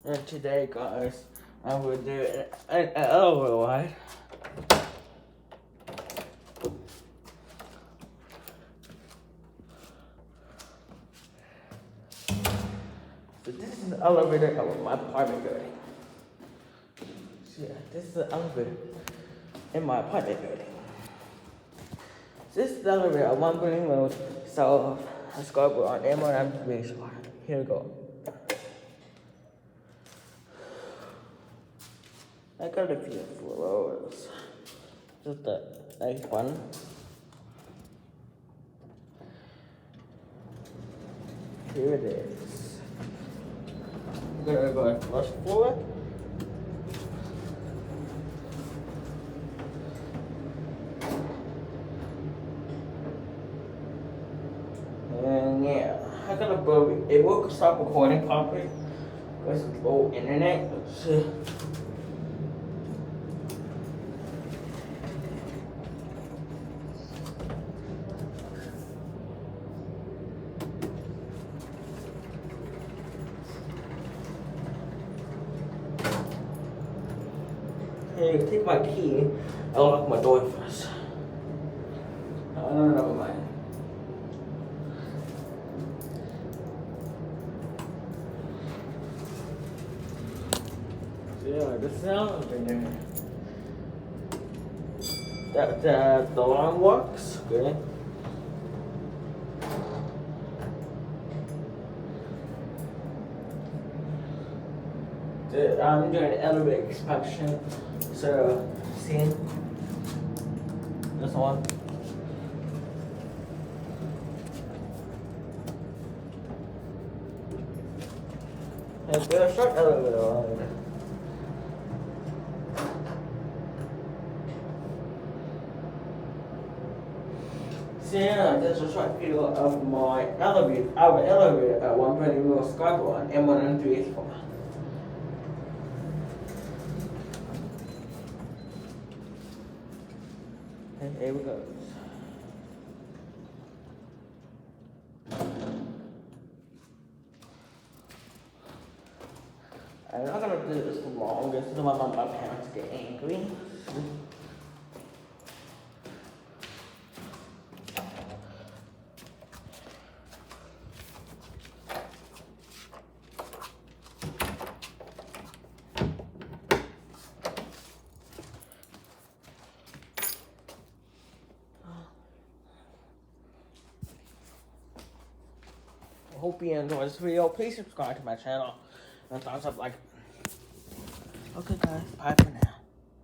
And today, guys, I will do an elevator ride. So this is the elevator of my apartment building. So yeah, this is the elevator in my apartment building. So this is the elevator of one building road, so let's go on M1 Bridge. Here we go. I got a few floors. Just a nice one. Here it is. I'm gonna go to the first floor. And yeah, I gotta go. It will stop recording properly because it's low internet. So, hey, take my key. I'll lock my door first. No, never mind. So yeah, the sound in there. The alarm works. Good. I'm doing an elevator inspection. So, see this one. There's a short elevator line. So yeah, there's a short video of my elevator, our elevator at 120 Middle Scarborough on M11384. And here we go. I'm not gonna do this for long. This is when my parents get angry. I hope you enjoyed this video. Please subscribe to my channel and thumbs up like. Okay guys, bye for now.